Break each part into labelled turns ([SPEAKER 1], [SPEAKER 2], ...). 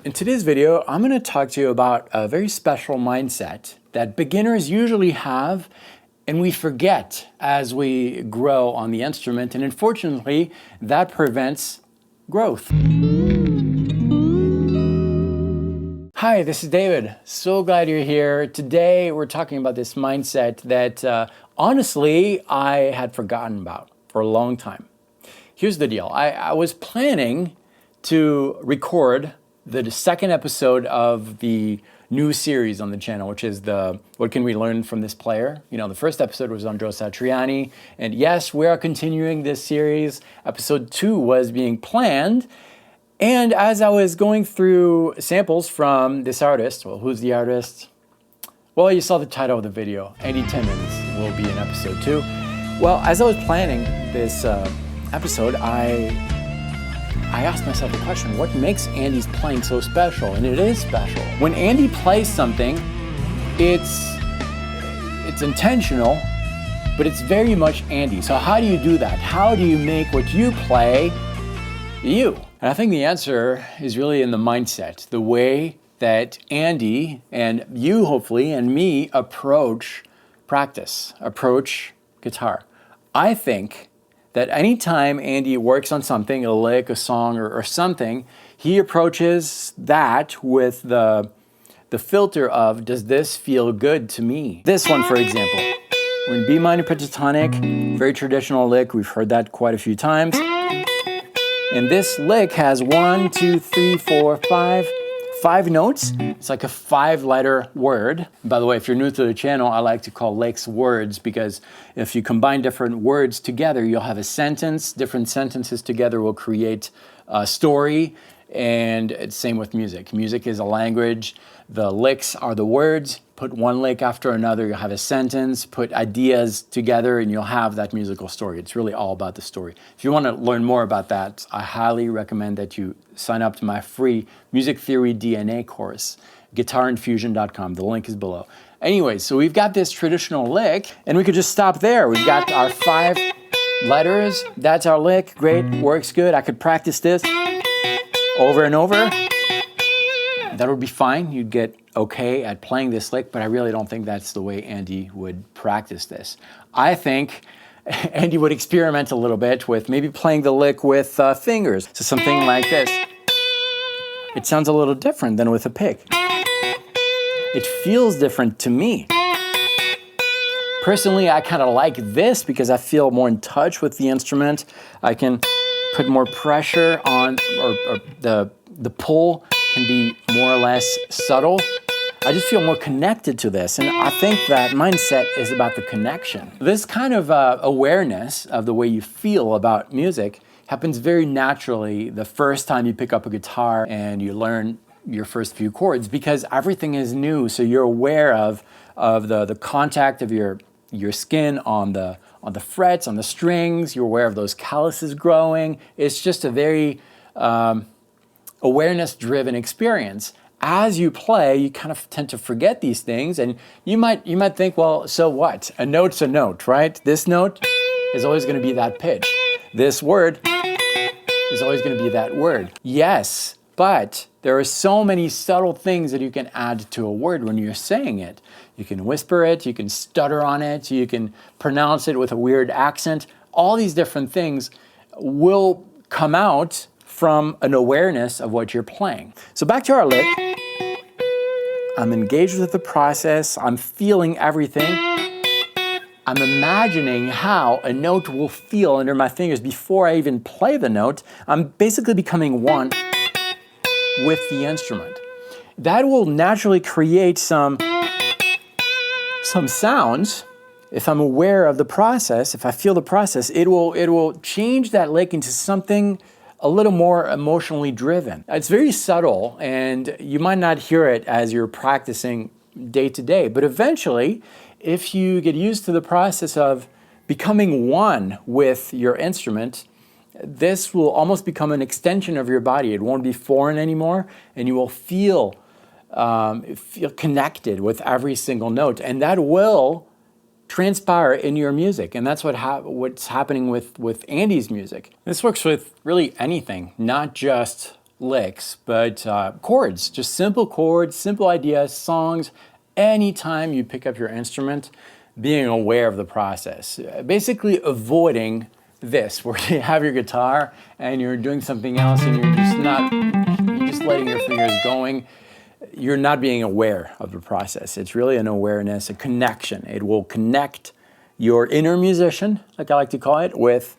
[SPEAKER 1] In today's video, I'm going to talk to you about a very special mindset that beginners usually have and we forget as we grow on the instrument, and unfortunately, that prevents growth. Hi, this is David. So glad you're here. Today, we're talking about this mindset that honestly, I had forgotten about for a long time. Here's the deal. I was planning to record the second episode of the new series on the channel, which is the What Can We Learn from This Player? You know, the first episode was on Joe Satriani, and yes, we are continuing this series. Episode 2 was being planned, and as I was going through samples from this artist, well, who's the artist? Well, you saw the title of the video. Andy Timmons will be in episode 2. Well, as I was planning this episode, I asked myself the question, what makes Andy's playing so special? And it is special. When Andy plays something, it's intentional, but it's very much Andy. So how do you do that? How do you make what you play you? And I think the answer is really in the mindset, the way that Andy and you, hopefully, and me approach practice, approach guitar. I think that anytime Andy works on something, a lick, a song, or something, he approaches that with the filter of, does this feel good to me? This one, for example, we're in B minor pentatonic, very traditional lick. We've heard that quite a few times. And this lick has 1, 2, 3, 4, 5 notes. It's like a 5-letter word. By the way, if you're new to the channel, I like to call licks words because if you combine different words together, you'll have a sentence. Different sentences together will create a story, and it's same with music. Music is a language. The licks are the words. Put one lick after another, you'll have a sentence. Put ideas together and you'll have that musical story. It's really all about the story. If you want to learn more about that, I highly recommend that you sign up to my free Music Theory DNA course, guitarinfusion.com. The link is below. Anyway, so we've got this traditional lick and we could just stop there. We've got our 5 letters. That's our lick. Great, works good. I could practice this over and over. That would be fine. You'd get okay at playing this lick, but I really don't think that's the way Andy would practice this. I think Andy would experiment a little bit with maybe playing the lick with fingers. So something like this. It sounds a little different than with a pick. It feels different to me. Personally, I kind of like this because I feel more in touch with the instrument. I can put more pressure on, or the pull can be more or less subtle. I just feel more connected to this, and I think that mindset is about the connection. This kind of awareness of the way you feel about music happens very naturally the first time you pick up a guitar and you learn your first few chords, because everything is new, so you're aware of the contact of your skin on the frets, on the strings. You're aware of those calluses growing. It's just a very awareness-driven experience. As you play, you kind of tend to forget these things, and you might think, well, so what? A note's a note, right? This note is always going to be that pitch. This word is always going to be that word. Yes, but there are so many subtle things that you can add to a word when you're saying it. You can whisper it, you can stutter on it, you can pronounce it with a weird accent. All these different things will come out from an awareness of what you're playing. So back to our lick. I'm engaged with the process. I'm feeling everything. I'm imagining how a note will feel under my fingers before I even play the note. I'm basically becoming one with the instrument. That will naturally create some sounds. If I'm aware of the process, if I feel the process, it will change that lick into something a little more emotionally driven. It's very subtle, and you might not hear it as you're practicing day to day, but eventually, if you get used to the process of becoming one with your instrument, this will almost become an extension of your body. It won't be foreign anymore, and you will feel connected with every single note, and that will transpire in your music. And that's what's happening with Andy's music. This works with really anything, not just licks, but chords, just simple chords, simple ideas, songs. Anytime you pick up your instrument, being aware of the process, basically avoiding this, where you have your guitar and you're doing something else and you're just letting your fingers going. You're not being aware of the process. It's really an awareness, a connection. It will connect your inner musician, like I like to call it, with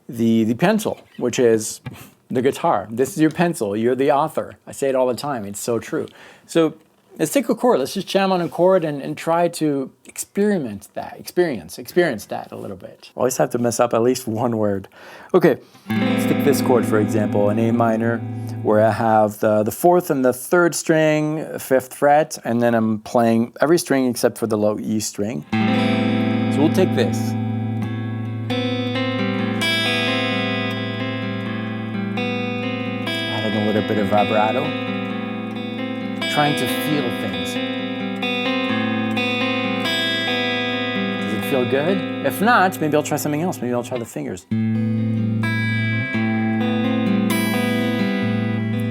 [SPEAKER 1] the pencil, which is the guitar. This is your pencil. You're the author. I say it all the time. It's so true. So let's take a chord. Let's just jam on a chord and try to experience that a little bit. I always have to mess up at least one word. Okay, let's take this chord, for example, an A minor, where I have the fourth and the third string, fifth fret, and then I'm playing every string except for the low E string. So we'll take this. Adding a little bit of vibrato. Trying to feel things. Does it feel good? If not, maybe I'll try something else. Maybe I'll try the fingers.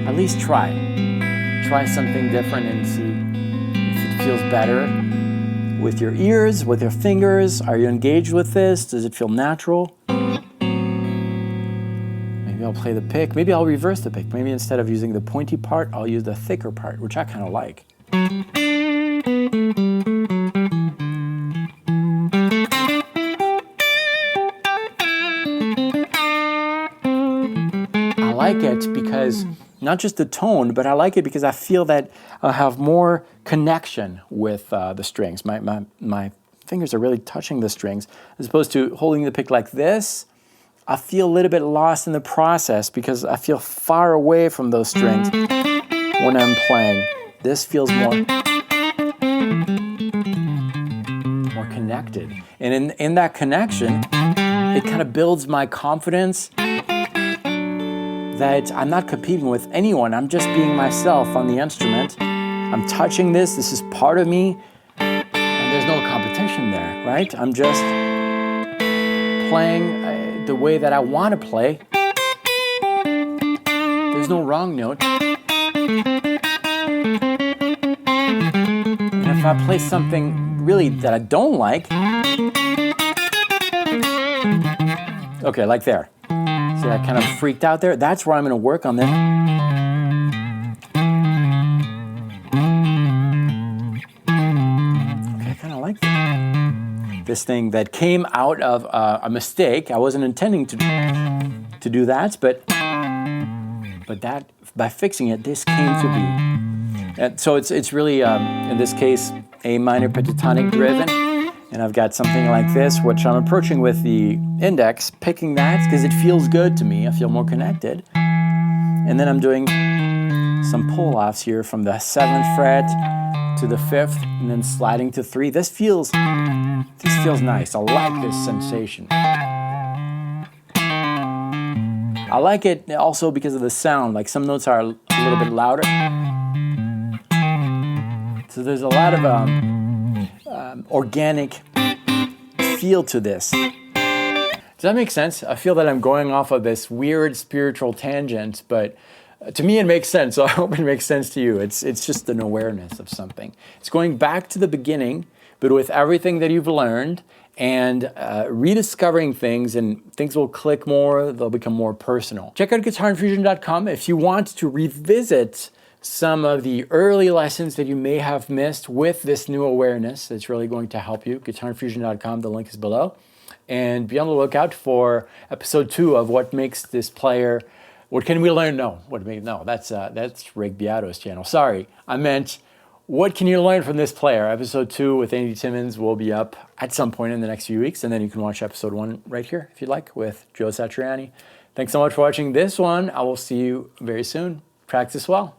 [SPEAKER 1] At least try. Try something different and see if it feels better with your ears, with your fingers. Are you engaged with this? Does it feel natural? Maybe I'll play the pick. Maybe I'll reverse the pick. Maybe instead of using the pointy part, I'll use the thicker part, which I kind of like. I like it because, not just the tone, but I like it because I feel that I have more connection with the strings. My fingers are really touching the strings, as opposed to holding the pick like this. I feel a little bit lost in the process because I feel far away from those strings when I'm playing. This feels more connected. And in that connection, it kind of builds my confidence that I'm not competing with anyone. I'm just being myself on the instrument. I'm touching this. This is part of me. And there's no competition there, right? I'm just playing the way that I want to play. There's no wrong note. And if I play something really that I don't like, okay, like there. See, I kind of freaked out there. That's where I'm going to work on that. Okay, I kind of like that. This thing that came out of a mistake. I wasn't intending to do that, but that by fixing it, this came to be. And so it's really in this case A minor pentatonic driven, and I've got something like this, which I'm approaching with the index, picking that because it feels good to me. I feel more connected, and then I'm doing some pull-offs here from the 7th fret to the 5th, and then sliding to 3. This feels nice. I like this sensation. I like it also because of the sound. Like some notes are a little bit louder. So there's a lot of organic feel to this. Does that make sense? I feel that I'm going off of this weird spiritual tangent, but to me it makes sense, so I hope it makes sense to you. It's just an awareness of something. It's going back to the beginning, but with everything that you've learned and rediscovering things, and things will click more, they'll become more personal. Check out guitarinfusion.com if you want to revisit some of the early lessons that you may have missed with this new awareness. It's really going to help you. guitarinfusion.com, the link is below. And be on the lookout for episode 2 of What Makes This Player. What Can We Learn? No, that's Rick Beato's channel. Sorry, I meant What Can You Learn from This Player? Episode 2 with Andy Timmons will be up at some point in the next few weeks, and then you can watch episode 1 right here if you'd like with Joe Satriani. Thanks so much for watching this one. I will see you very soon. Practice well.